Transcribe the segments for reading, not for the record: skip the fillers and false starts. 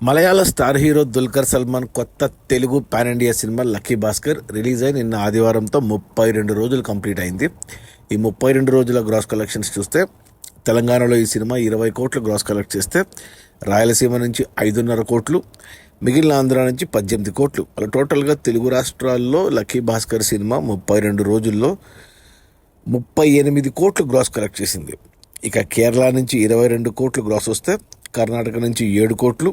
మలయాళ star hero Dulquer Salman కొత్త Telugu pan India cinema lucky Bhaskar release అయి నిన్న ఆదివారంతో 32 రోజులు కంప్లీట్ అయింది. ఈ 32 రోజుల గ్రాస్ కలెక్షన్స్ చూస్తే తెలంగాణలో ఈ సినిమా 20 కోట్లు గ్రాస్ కలెక్ట్ చేస్తే, రాయలసీమ నుంచి 5.5 కోట్లు, మిగిలిన ఆంధ్ర నుంచి 18 కోట్లు, అలా టోటల్గా తెలుగు రాష్ట్రాల్లో లక్కీ భాస్కర్ సినిమా 32 రోజుల్లో 38 కోట్లు గ్రాస్ కలెక్ట్ చేసింది. ఇక కేరళ నుంచి 22 కోట్లు గ్రాస్ వస్తే, కర్ణాటక నుంచి 7 కోట్లు,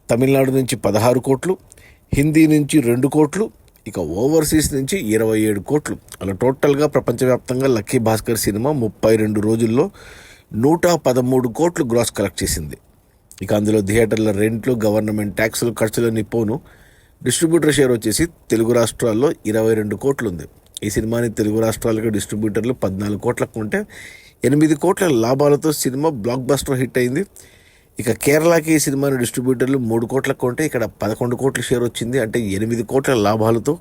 తమిళనాడు నుంచి 16 కోట్లు, హిందీ నుంచి 2 కోట్లు, ఇక ఓవర్సీస్ నుంచి 27 కోట్లు, అలా టోటల్గా ప్రపంచవ్యాప్తంగా లక్కీ భాస్కర్ సినిమా 32 రోజుల్లో 113 కోట్లు గ్రాస్ కలెక్ట్ చేసింది. ఇక అందులో థియేటర్ల రెంట్లు, గవర్నమెంట్ ట్యాక్సులు, ఖర్చులన్నీ పోను డిస్ట్రిబ్యూటర్ షేర్ వచ్చేసి తెలుగు రాష్ట్రాల్లో 22 కోట్లు ఉంది. ఈ సినిమాని తెలుగు రాష్ట్రాలకు డిస్ట్రిబ్యూటర్లు 14 కోట్లకు కొంటే 8 కోట్ల లాభాలతో సినిమా బ్లాక్ బస్టర్ హిట్ అయింది. ఇక కేరళకి ఈ సినిమాని డిస్ట్రిబ్యూటర్లు 3 కోట్లకు కొంటే ఇక్కడ 11 కోట్ల షేర్ వచ్చింది. అంటే 8 కోట్ల లాభాలతో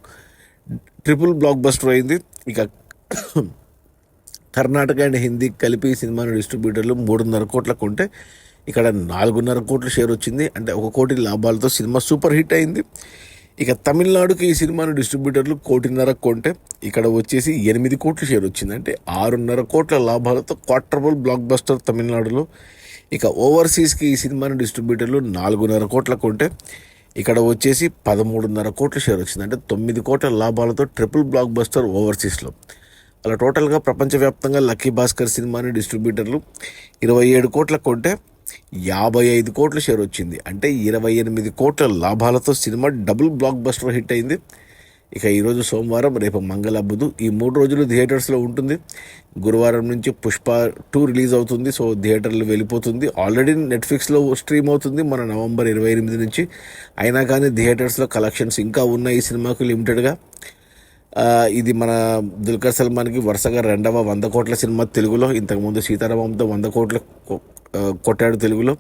ట్రిపుల్ బ్లాక్ బస్టర్ అయింది. ఇక కర్ణాటక అండ్ హిందీ కలిపి ఈ సినిమాని డిస్ట్రిబ్యూటర్లు 3.5 కోట్లకు కొంటే ఇక్కడ 4.5 కోట్ల షేర్ వచ్చింది. అంటే 1 కోటి లాభాలతో సినిమా సూపర్ హిట్ అయింది. ఇక తమిళనాడుకి ఈ సినిమాను డిస్ట్రిబ్యూటర్లు 1.5 కోటి కొంటే ఇక్కడ వచ్చేసి 8 కోట్ల షేర్ వచ్చింది. అంటే 6.5 కోట్ల లాభాలతో క్వార్టర్బుల్ బ్లాక్ బస్టర్ తమిళనాడులో. ఇక ఓవర్సీస్కి ఈ సినిమాను డిస్ట్రిబ్యూటర్లు 4.5 కోట్లకు కొంటే ఇక్కడ వచ్చేసి 13.5 కోట్ల షేర్ వచ్చింది. అంటే 9 కోట్ల లాభాలతో ట్రిపుల్ బ్లాక్ బస్టర్ ఓవర్సీస్లో. అలా టోటల్గా ప్రపంచవ్యాప్తంగా లక్కీ భాస్కర్ సినిమాని డిస్ట్రిబ్యూటర్లు 27 కోట్లకు కొంటే 55 కోట్ల షేర్ వచ్చింది. అంటే 28 కోట్ల లాభాలతో సినిమా డబుల్ బ్లాక్ బస్టర్ హిట్ అయింది. ఇక ఈరోజు సోమవారం, రేపు మంగళ, బుధ, ఈ 3 రోజులు థియేటర్స్లో ఉంటుంది. గురువారం నుంచి పుష్ప 2 రిలీజ్ అవుతుంది. సో థియేటర్లు వెళ్ళిపోతుంది. ఆల్రెడీ నెట్ఫ్లిక్స్లో స్ట్రీమ్ అవుతుంది మన నవంబర్ 28 నుంచి. అయినా కానీ థియేటర్స్లో కలెక్షన్స్ ఇంకా ఉన్నాయి ఈ సినిమాకు లిమిటెడ్గా. ఇది మన దుల్కర్ సల్మాన్కి వరుసగా 2వ 100 కోట్ల సినిమా తెలుగులో. ఇంతకుముందు సీతారామంతో 100 కోట్లు కొట్టాడు తెలుగులో.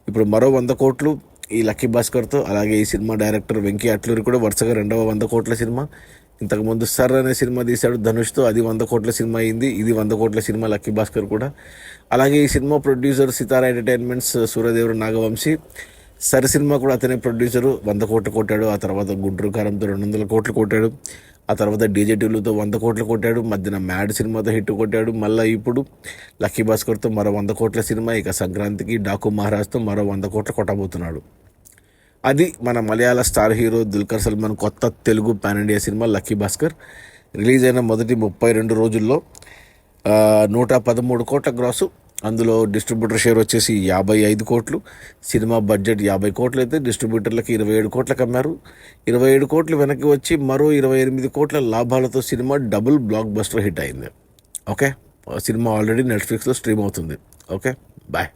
ఇప్పుడు మరో 100 కోట్లు ఈ లక్కీ భాస్కర్తో. అలాగే ఈ సినిమా డైరెక్టర్ వెంకీ అట్లూరి కూడా వరుసగా 2వ 100 కోట్ల సినిమా. ఇంతకుముందు సర్ అనే సినిమా తీశాడు ధనుష్తో, అది 100 కోట్ల సినిమా అయింది. ఇది 100 కోట్ల సినిమా లక్కీ భాస్కర్ కూడా. అలాగే ఈ సినిమా ప్రొడ్యూసర్ సితారా ఎంటర్టైన్మెంట్స్, సూర్యదేవరు నాగవంశీ. సర్ సినిమా కూడా అతనే ప్రొడ్యూసరు, 100 కోట్లు కొట్టాడు. ఆ తర్వాత గుంటూరు కారంతో 200 కోట్లు కొట్టాడు. ఆ తర్వాత డీజేటీలతో 100 కోట్లు కొట్టాడు. మధ్యన మ్యాడ్ సినిమాతో హిట్ కొట్టాడు. మళ్ళీ ఇప్పుడు లక్కీ భాస్కర్తో మరో 100 కోట్ల సినిమా. ఇక సంక్రాంతికి డాకు మహారాజ్తో మరో 100 కోట్లు కొట్టబోతున్నాడు. అది మన మలయాళ స్టార్ హీరో దుల్కర్ సల్మాన్ కొత్త Telugu pan India cinema lucky Bhaskar. Release అయిన మొదటి 32 రోజుల్లో 113 కోట్ల గ్రాసు. అందులో డిస్ట్రిబ్యూటర్ షేర్ వచ్చేసి 55 కోట్లు. సినిమా బడ్జెట్ 50 కోట్లు అయితే డిస్ట్రిబ్యూటర్లకి 27 కోట్లకు అమ్మారు. 27 కోట్లు వెనక్కి వచ్చి మరో 28 కోట్ల లాభాలతో సినిమా డబుల్ బ్లాక్ బస్టర్ హిట్ అయింది. ఓకే, సినిమా ఆల్రెడీ నెట్ఫ్లిక్స్లో స్ట్రీమ్ అవుతుంది. Okay, bye.